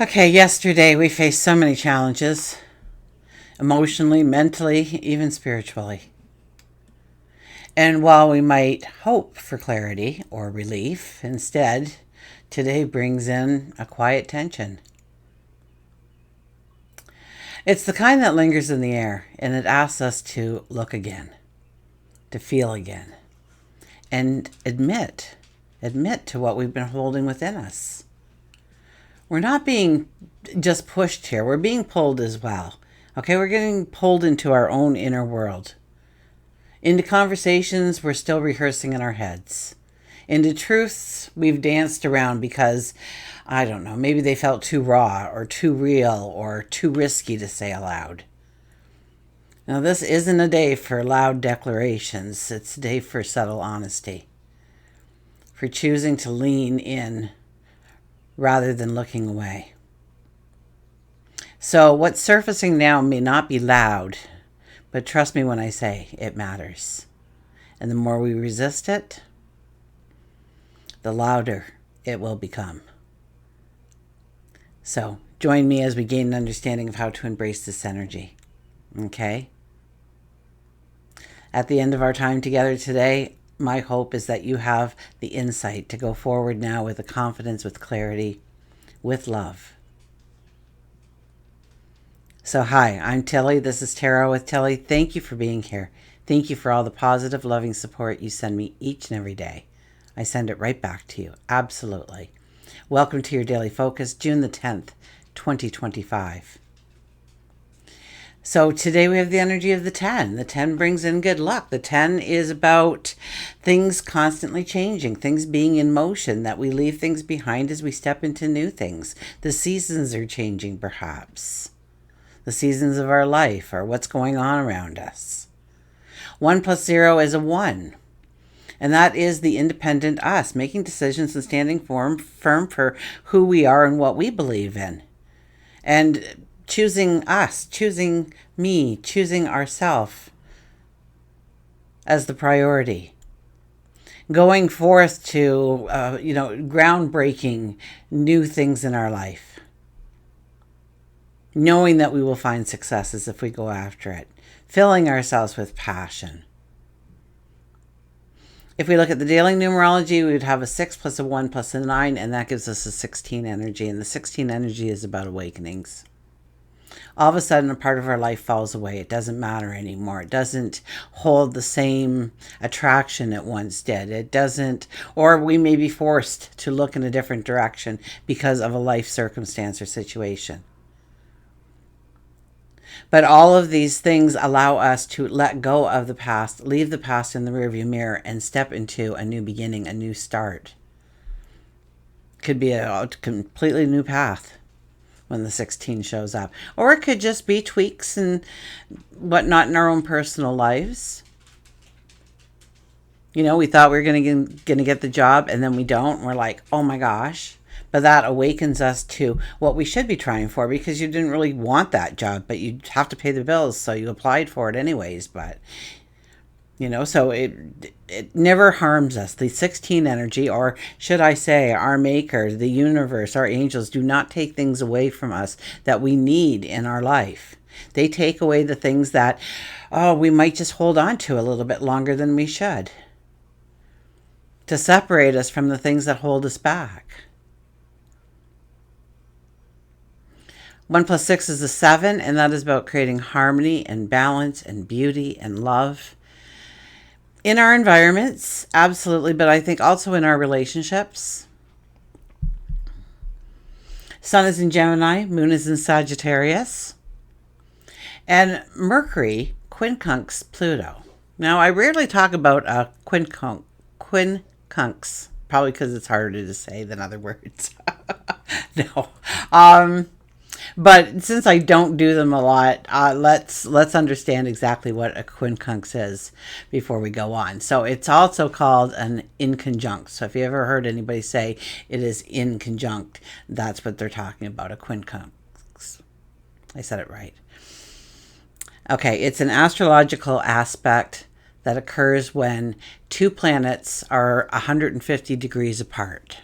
Okay, yesterday we faced so many challenges, emotionally, mentally, even spiritually. And while we might hope for clarity or relief, instead, today brings in a quiet tension. It's the kind that lingers in the air, and it asks us to look again, to feel again, and admit to what we've been holding within us. We're not being just pushed here, we're being pulled as well. Okay, we're getting pulled into our own inner world. Into conversations we're still rehearsing in our heads. Into truths we've danced around because, I don't know, maybe they felt too raw or too real or too risky to say aloud. Now, this isn't a day for loud declarations, it's a day for subtle honesty, for choosing to lean in rather than looking away. So what's surfacing now may not be loud, but trust me when I say it matters. And the more we resist it, the louder it will become. So join me as we gain an understanding of how to embrace this energy. Okay? At the end of our time together today, my hope is that you have the insight to go forward now with the confidence, with clarity, with love. So hi, I'm Tilly. This is Tarot with Tilly. Thank you for being here. Thank you for all the positive, loving support you send me each and every day. I send it right back to you. Absolutely. Welcome to your Daily Focus, June the 10th, 2025. So today we have the energy of the 10. The 10 brings in good luck. The 10 is about things constantly changing, things being in motion, that we leave things behind as we step into new things. The seasons are changing, perhaps. The seasons of our life or what's going on around us. 1 plus 0 is a 1. And that is the independent us, making decisions and standing firm for who we are and what we believe in. And choosing us, choosing me, choosing ourselves as the priority. Going forth to, groundbreaking new things in our life. Knowing that we will find successes if we go after it. Filling ourselves with passion. If we look at the daily numerology, we would have a 6 plus a 1 plus a 9, and that gives us a 16 energy. And the 16 energy is about awakenings. All of a sudden, a part of our life falls away. It doesn't matter anymore. It doesn't hold the same attraction it once did. It doesn't, or we may be forced to look in a different direction because of a life circumstance or situation. But all of these things allow us to let go of the past, leave the past in the rearview mirror, and step into a new beginning, a new start. Could be a completely new path when the 16 shows up. Or it could just be tweaks and whatnot in our own personal lives. You know, we thought we were going to get the job, and then we don't. And we're like, oh my gosh. But that awakens us to what we should be trying for, because you didn't really want that job, but you have to pay the bills, so you applied for it anyways. But, so it never harms us. The 16 energy, or should I say our maker, the universe, our angels, do not take things away from us that we need in our life. They take away the things that, we might just hold on to a little bit longer than we should, to separate us from the things that hold us back. 1 plus 6 is a 7, and that is about creating harmony and balance and beauty and love in our environments, absolutely, but I think also in our relationships. Sun is in Gemini, Moon is in Sagittarius, and Mercury quincunx Pluto. Now, I rarely talk about quincunx, probably because it's harder to say than other words. No. But since I don't do them a lot, let's understand exactly what a quincunx is before we go on. So it's also called an inconjunct. So if you ever heard anybody say it is inconjunct, that's what they're talking about, a quincunx. I said it right. Okay, it's an astrological aspect that occurs when two planets are 150 degrees apart.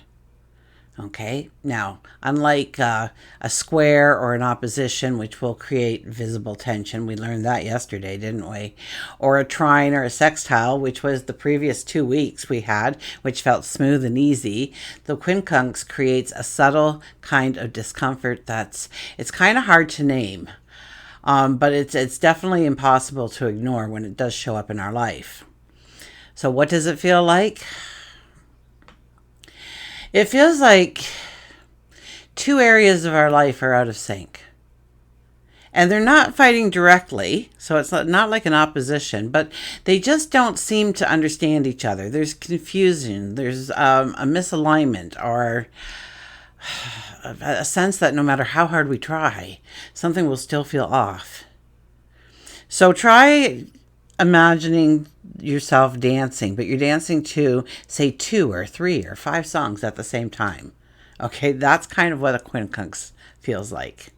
Okay, now, unlike a square or an opposition, which will create visible tension, we learned that yesterday, didn't we? Or a trine or a sextile, which was the previous 2 weeks we had, which felt smooth and easy, the quincunx creates a subtle kind of discomfort it's kind of hard to name, but it's definitely impossible to ignore when it does show up in our life. So what does it feel like? It feels like two areas of our life are out of sync. And they're not fighting directly, so it's not like an opposition, but they just don't seem to understand each other. There's confusion, there's a misalignment, or a sense that no matter how hard we try, something will still feel off. So try imagining yourself dancing, but you're dancing to, say, 2 or 3 or 5 songs at the same time. Okay, that's kind of what a quincunx feels like.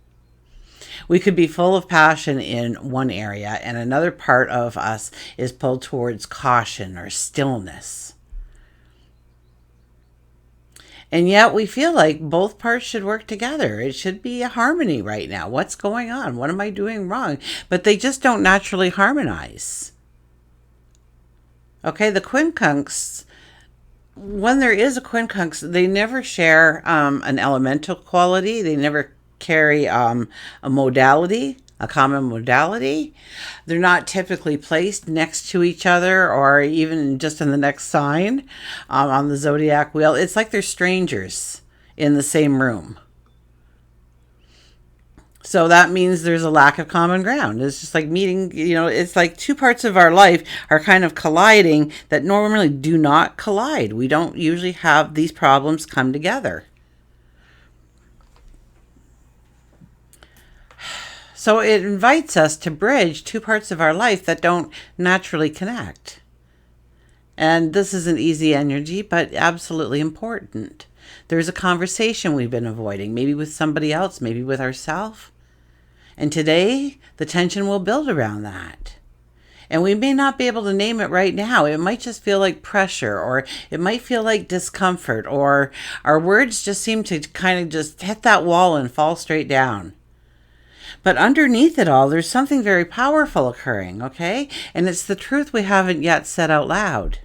We could be full of passion in one area, and another part of us is pulled towards caution or stillness. And yet we feel like both parts should work together. It should be a harmony right now. What's going on? What am I doing wrong? But they just don't naturally harmonize. Okay, the quincunx, when there is a quincunx, they never share an elemental quality. They never carry a modality, a common modality. They're not typically placed next to each other or even just in the next sign on the zodiac wheel. It's like they're strangers in the same room. So that means there's a lack of common ground. It's just like meeting, it's like two parts of our life are kind of colliding that normally do not collide. We don't usually have these problems come together. So it invites us to bridge two parts of our life that don't naturally connect. And this isn't easy energy, but absolutely important. There's a conversation we've been avoiding, maybe with somebody else, maybe with ourselves. And today, the tension will build around that. And we may not be able to name it right now. It might just feel like pressure, or it might feel like discomfort, or our words just seem to kind of just hit that wall and fall straight down. But underneath it all, there's something very powerful occurring, okay? And it's the truth we haven't yet said out loud.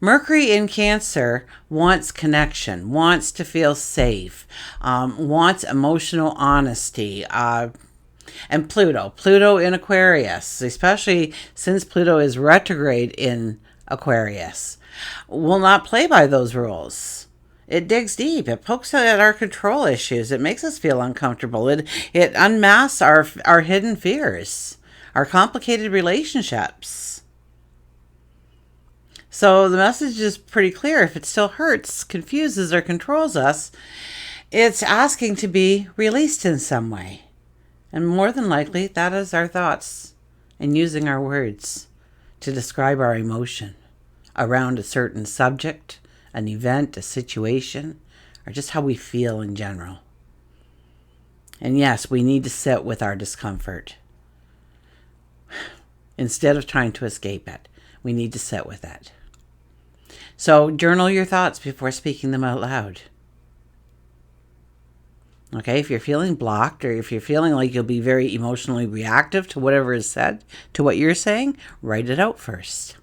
Mercury in Cancer wants connection, wants to feel safe, wants emotional honesty. And Pluto in Aquarius, especially since Pluto is retrograde in Aquarius, will not play by those rules. It digs deep. It pokes at our control issues. It makes us feel uncomfortable. It unmasks our hidden fears, our complicated relationships. So the message is pretty clear. If it still hurts, confuses, or controls us, it's asking to be released in some way. And more than likely, that is our thoughts and using our words to describe our emotion around a certain subject, an event, a situation, or just how we feel in general. And yes, we need to sit with our discomfort. Instead of trying to escape it, we need to sit with it. So journal your thoughts before speaking them out loud. Okay, if you're feeling blocked, or if you're feeling like you'll be very emotionally reactive to whatever is said, to what you're saying, write it out first.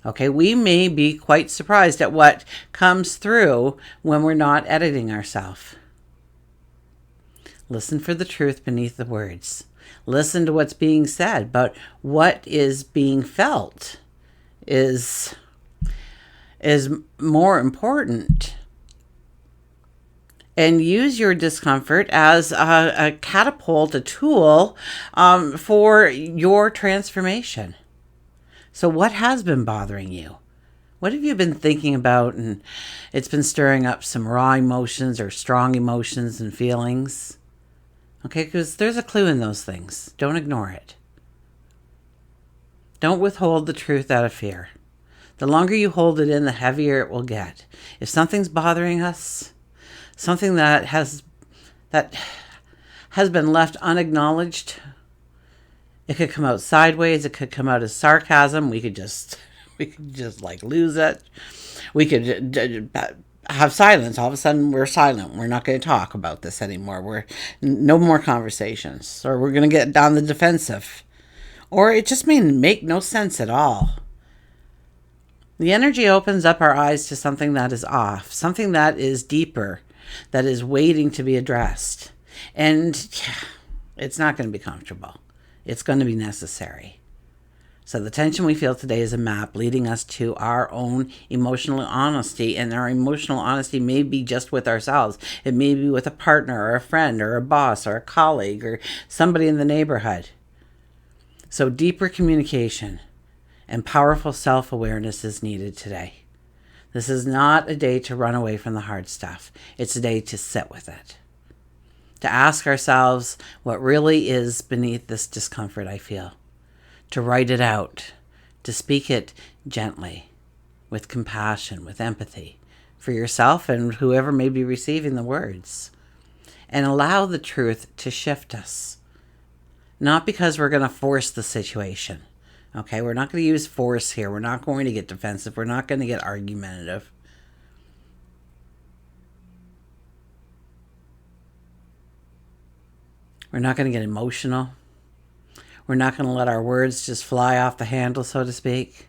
Okay, we may be quite surprised at what comes through when we're not editing ourselves. Listen for the truth beneath the words. Listen to what's being said, but what is being felt is more important. And use your discomfort as a catapult, a tool for your transformation. So what has been bothering you? What have you been thinking about, and it's been stirring up some raw emotions or strong emotions and feelings? Okay, because there's a clue in those things. Don't ignore it. Don't withhold the truth out of fear. The longer you hold it in, the heavier it will get. If something's bothering us, something that has been left unacknowledged, it could come out sideways. It could come out as sarcasm. We could just like lose it. We could have silence. All of a sudden, we're silent. We're not going to talk about this anymore. We're no more conversations, or we're going to get on the defensive, or it just may make no sense at all. The energy opens up our eyes to something that is off, something that is deeper, that is waiting to be addressed. And it's not going to be comfortable. It's going to be necessary. So the tension we feel today is a map leading us to our own emotional honesty. And our emotional honesty may be just with ourselves. It may be with a partner or a friend or a boss or a colleague or somebody in the neighborhood. So deeper communication and powerful self-awareness is needed today. This is not a day to run away from the hard stuff. It's a day to sit with it. To ask ourselves what really is beneath this discomfort I feel. To write it out. To speak it gently, with compassion, with empathy, for yourself and whoever may be receiving the words. And allow the truth to shift us. Not because we're going to force the situation. Okay, we're not going to use force here. We're not going to get defensive. We're not going to get argumentative. We're not going to get emotional. We're not going to let our words just fly off the handle, so to speak.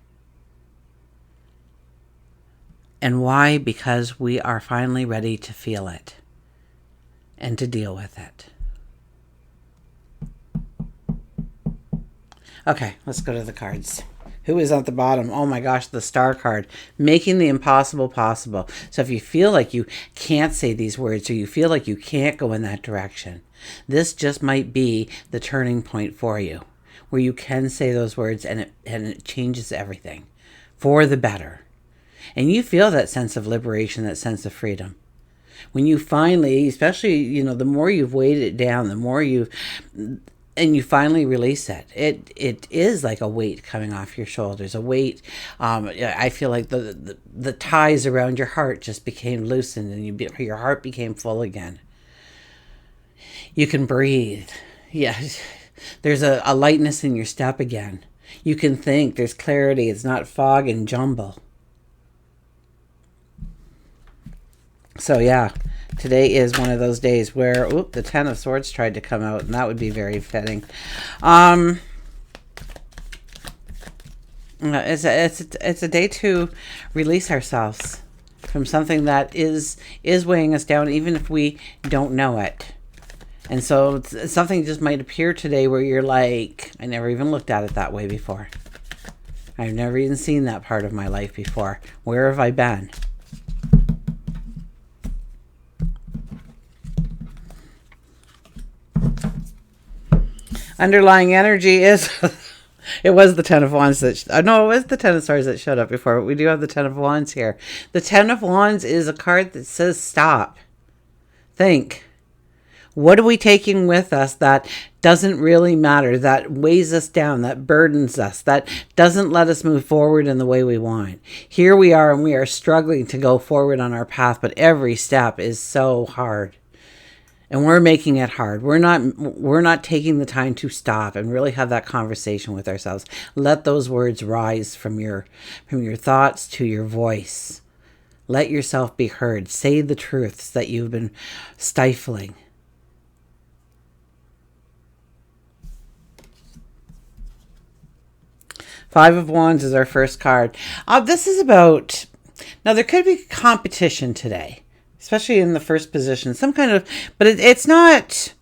And why? Because we are finally ready to feel it and to deal with it. Okay, let's go to the cards. Who is at the bottom? Oh my gosh, the Star card. Making the impossible possible. So if you feel like you can't say these words or you feel like you can't go in that direction, this just might be the turning point for you, where you can say those words and it changes everything for the better. And you feel that sense of liberation, that sense of freedom. When you finally, especially, the more you've weighed it down, the more you finally release it. It is like a weight coming off your shoulders, a weight. I feel like the ties around your heart just became loosened and your heart became full again. You can breathe. Yes. There's a lightness in your step again. You can think. There's clarity. It's not fog and jumble. So yeah, today is one of those days where the Ten of Swords tried to come out, and that would be very fitting. It's a day to release ourselves from something that is weighing us down, even if we don't know it. And so something just might appear today where you're like, I never even looked at it that way before. I've never even seen that part of my life before. Where have I been? Underlying energy is it was the Ten of Wands it was the Ten of Swords that showed up before, but we do have the Ten of Wands here. The Ten of Wands is a card that says stop. Think. What are we taking with us that doesn't really matter, that weighs us down, that burdens us, that doesn't let us move forward in the way we want? Here we are, and we are struggling to go forward on our path, but every step is so hard. And we're making it hard. We're not taking the time to stop and really have that conversation with ourselves. Let those words rise from your thoughts to your voice. Let yourself be heard. Say the truths that you've been stifling. Five of Wands is our first card. This is about, now there could be competition today, especially in the first position, some kind of, but it's not,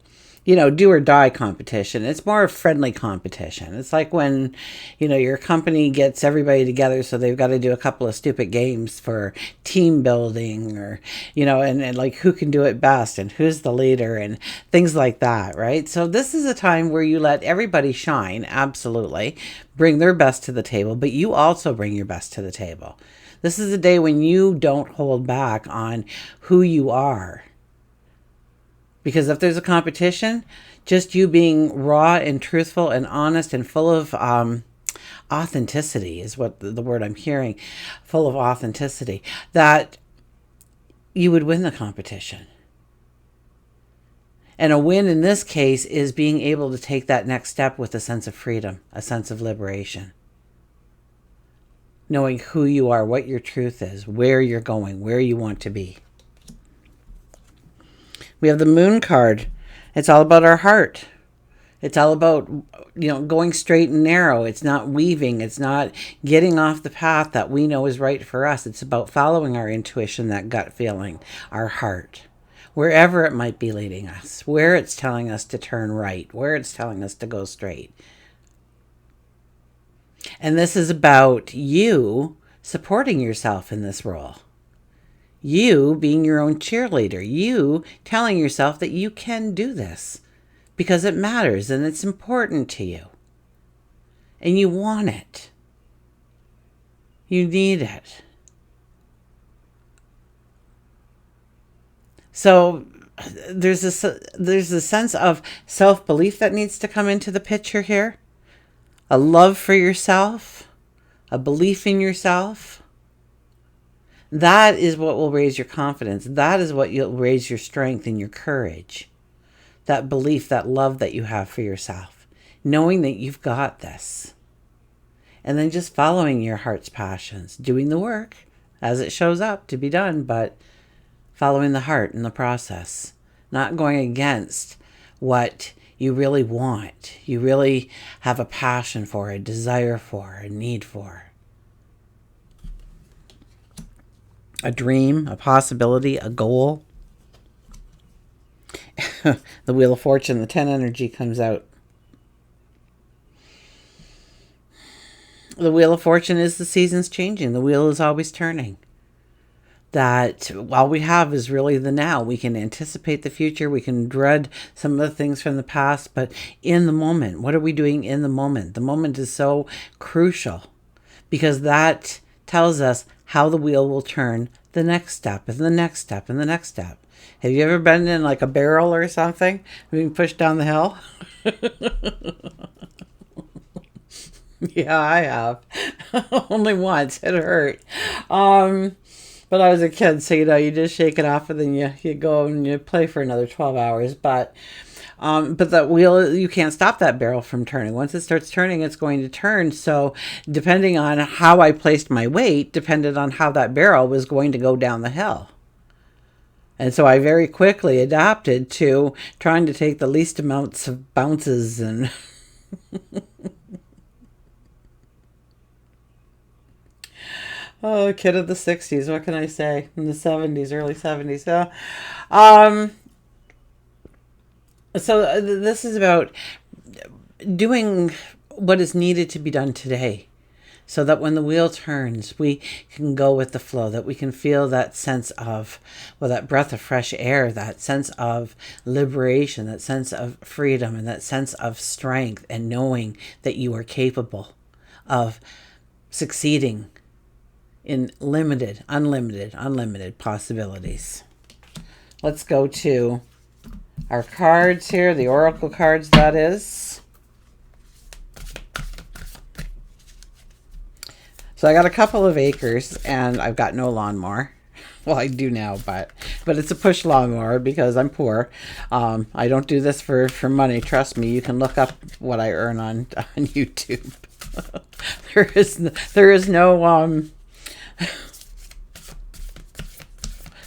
do or die competition. It's more a friendly competition. It's like when, your company gets everybody together, so they've got to do a couple of stupid games for team building or, and like who can do it best and who's the leader and things like that, right? So this is a time where you let everybody shine, absolutely, bring their best to the table, but you also bring your best to the table. This is a day when you don't hold back on who you are. Because if there's a competition, just you being raw and truthful and honest and full of authenticity is what the word I'm hearing, full of authenticity, that you would win the competition. And a win in this case is being able to take that next step with a sense of freedom, a sense of liberation. knowing who you are, what your truth is, where you're going, where you want to be. We have the Moon card. It's all about our heart. It's all about, going straight and narrow. It's not weaving. It's not getting off the path that we know is right for us. It's about following our intuition, that gut feeling, our heart, wherever it might be leading us, where it's telling us to turn right, where it's telling us to go straight. And this is about you supporting yourself in this role. You being your own cheerleader. You telling yourself that you can do this because it matters and it's important to you. And you want it. You need it. So there's a sense of self-belief that needs to come into the picture here. A love for yourself, a belief in yourself. That is what will raise your confidence. That is what will raise your strength and your courage. That belief, that love that you have for yourself. Knowing that you've got this. And then just following your heart's passions. Doing the work as it shows up to be done, but following the heart in the process. Not going against what you really want. You really have a passion for, a desire for, a need for. A dream, a possibility, a goal. The Wheel of Fortune, the 10 energy comes out. The Wheel of Fortune is the seasons changing. The wheel is always turning. That all we have is really the now. We can anticipate the future. We can dread some of the things from the past. But in the moment, what are we doing in the moment? The moment is so crucial because that tells us how the wheel will turn the next step and the next step and the next step. Have you ever been in like a barrel or something being pushed down the hill? Yeah, I have. Only once. It hurt. But I was a kid, so you just shake it off and then you go and you play for another 12 hours. But that wheel, you can't stop that barrel from turning. Once it starts turning, it's going to turn. So depending on how I placed my weight, depended on how that barrel was going to go down the hill. And so I very quickly adapted to trying to take the least amounts of bounces and oh, kid of the 60s, what can I say? In the 70s, early 70s. So this is about doing what is needed to be done today. So that when the wheel turns, we can go with the flow, that we can feel that sense of, that breath of fresh air, that sense of liberation, that sense of freedom, and that sense of strength, and knowing that you are capable of succeeding in unlimited possibilities. Let's go to our cards here, the oracle cards, that is. So I got a couple of acres and I've got no lawnmower. Well, I do now, but it's a push lawnmower because I'm poor. I don't do this for money. Trust me, you can look up what I earn on YouTube. There is no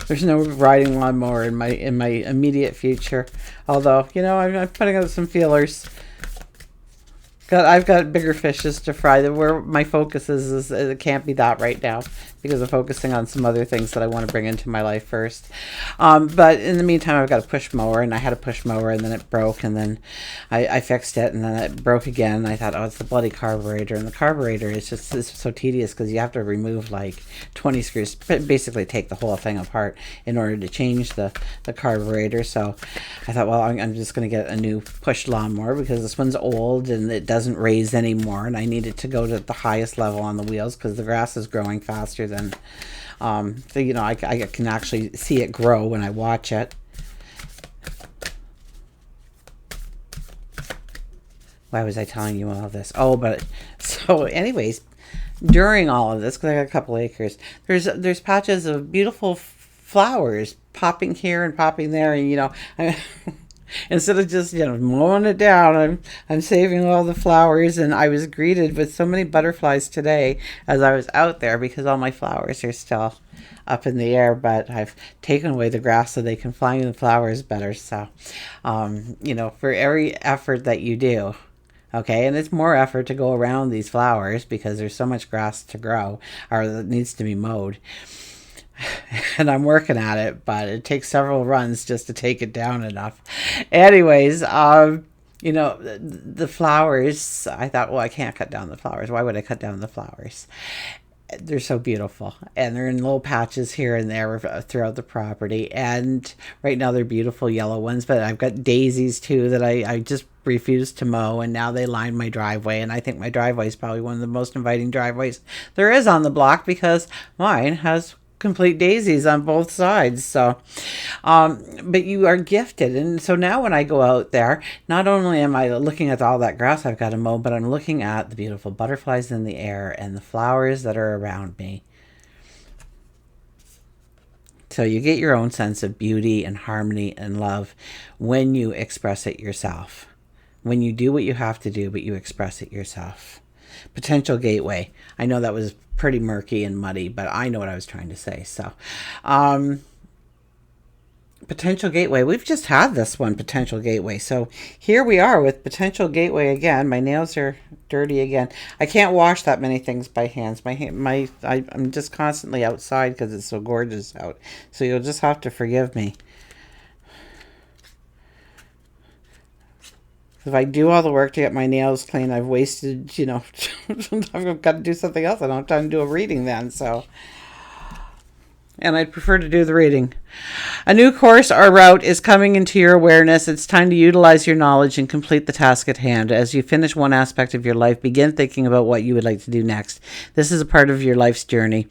there's no riding lawnmower in my immediate future. Although, I'm putting out some feelers. I've got bigger fishes to fry. Where my focus is it can't be that right now because I'm focusing on some other things that I want to bring into my life first. But in the meantime, I've got a push mower, and I had a push mower, and then it broke, and then I fixed it, and then it broke again. And I thought, oh, it's the bloody carburetor, and the carburetor is just so tedious because you have to remove like 20 screws, basically take the whole thing apart in order to change the carburetor. So I thought, well, I'm just going to get a new push lawnmower because this one's old and it doesn't raise anymore, and I needed to go to the highest level on the wheels because the grass is growing faster than I can actually see it grow when I watch it. Why was I telling you all this? So anyways, during all of this, because I got a couple acres, there's patches of beautiful flowers popping here and popping there, and Instead of just, mowing it down, I'm saving all the flowers. And I was greeted with so many butterflies today as I was out there because all my flowers are still up in the air, but I've taken away the grass so they can fly in the flowers better. So, for every effort that you do, okay, and it's more effort to go around these flowers because there's so much grass to grow or that needs to be mowed. And I'm working at it, but it takes several runs just to take it down enough. Anyways, the flowers, I thought, well, I can't cut down the flowers. Why would I cut down the flowers? They're so beautiful, and they're in little patches here and there throughout the property. And right now they're beautiful yellow ones, but I've got daisies too that I just refused to mow, and now they line my driveway. And I think my driveway is probably one of the most inviting driveways there is on the block because mine has complete daisies on both sides. So but you are gifted, and so now when I go out there, not only am I looking at all that grass I've got to mow, but I'm looking at the beautiful butterflies in the air and the flowers that are around me. So you get your own sense of beauty and harmony and love when you express it yourself, when you do what you have to do, but you express it yourself. Potential gateway. I know that was pretty murky and muddy, but I know what I was trying to say. So, potential gateway. We've just had this one, potential gateway. So here we are with potential gateway again. My nails are dirty again. I can't wash that many things by hands. I'm just constantly outside because it's so gorgeous out. So you'll just have to forgive me. If I do all the work to get my nails clean, I've wasted, I've got to do something else. I don't have time to do a reading then, so. And I'd prefer to do the reading. A new course or route is coming into your awareness. It's time to utilize your knowledge and complete the task at hand. As you finish one aspect of your life, begin thinking about what you would like to do next. This is a part of your life's journey.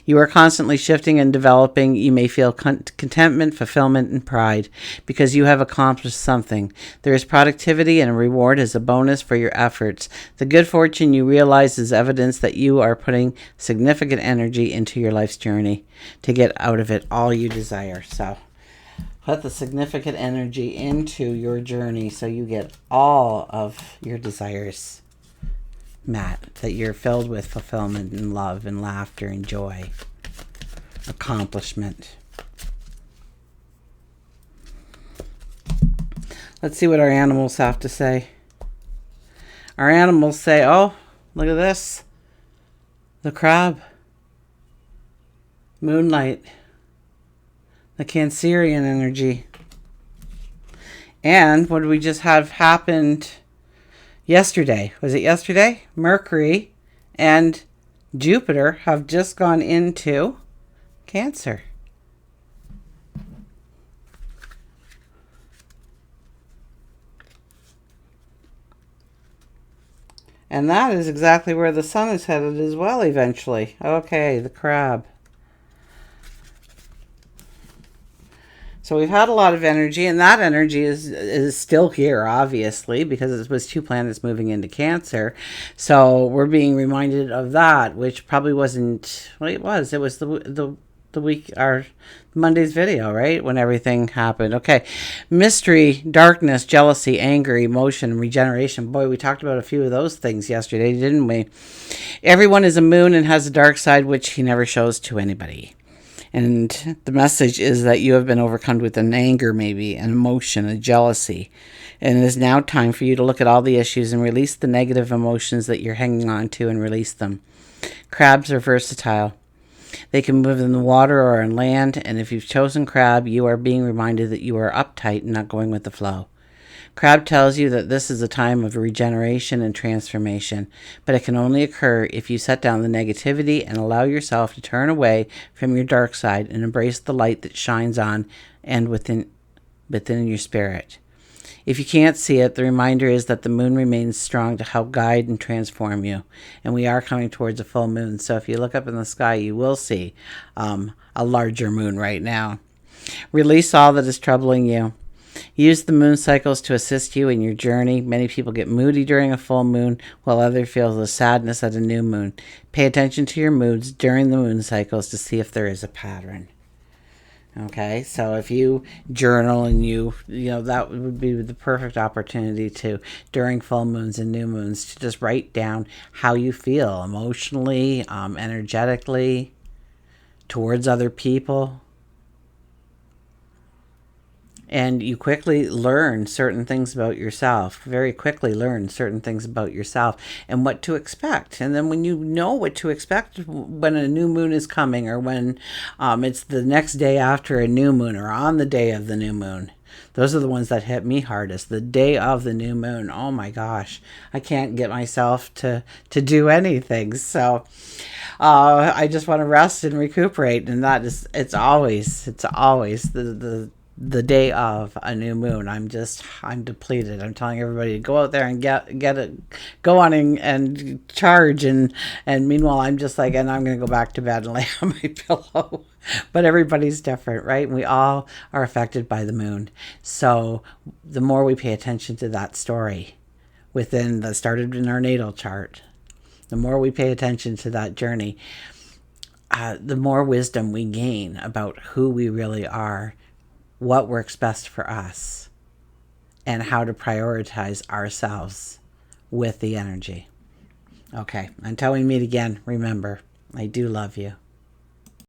You are constantly shifting and developing. You may feel contentment, fulfillment, and pride because you have accomplished something. There is productivity and a reward as a bonus for your efforts. The good fortune you realize is evidence that you are putting significant energy into your life's journey to get out of it all you desire. So put the significant energy into your journey so you get all of your desires met, that you're filled with fulfillment and love and laughter and joy, accomplishment. Let's see what our animals have to say. Our animals say, oh, look at this. The crab. Moonlight. The Cancerian energy. And what did we just have happened yesterday? Was it yesterday? Mercury and Jupiter have just gone into Cancer. And that is exactly where the sun is headed as well eventually. Okay, the crab. So we've had a lot of energy, and that energy is still here, obviously, because it was two planets moving into Cancer. So we're being reminded of that, which probably wasn't, well, it was. It was the week, our Monday's video, right? When everything happened. Okay. Mystery, darkness, jealousy, anger, emotion, regeneration. Boy, we talked about a few of those things yesterday, didn't we? Everyone is a moon and has a dark side, which he never shows to anybody. And the message is that you have been overcome with an anger, maybe, an emotion, a jealousy. And it is now time for you to look at all the issues and release the negative emotions that you're hanging on to and release them. Crabs are versatile. They can move in the water or on land. And if you've chosen crab, you are being reminded that you are uptight and not going with the flow. Crab tells you that this is a time of regeneration and transformation, but it can only occur if you set down the negativity and allow yourself to turn away from your dark side and embrace the light that shines on and within your spirit. If you can't see it, the reminder is that the moon remains strong to help guide and transform you, and we are coming towards a full moon. So if you look up in the sky, you will see a larger moon right now. Release all that is troubling you. Use the moon cycles to assist you in your journey. Many people get moody during a full moon, while others feel the sadness at a new moon. Pay attention to your moods during the moon cycles to see if there is a pattern. Okay, so if you journal and that would be the perfect opportunity to, during full moons and new moons, to just write down how you feel emotionally, energetically, towards other people. And you quickly learn certain things about yourself, very quickly learn certain things about yourself and what to expect. And then when you know what to expect when a new moon is coming, or when it's the next day after a new moon, or on the day of the new moon, those are the ones that hit me hardest. The day of the new moon, oh my gosh, I can't get myself to do anything. So I just want to rest and recuperate, and it's always the day of a new moon. I'm depleted. I'm telling everybody to go out there and get it, go on and charge, and meanwhile I'm just like, and I'm gonna go back to bed and lay on my pillow. But everybody's different, right? And we all are affected by the moon. So the more we pay attention to that story within that started in our natal chart, the more we pay attention to that journey, the more wisdom we gain about who we really are, what works best for us, and how to prioritize ourselves with the energy. Okay, until we meet again, remember, I do love you.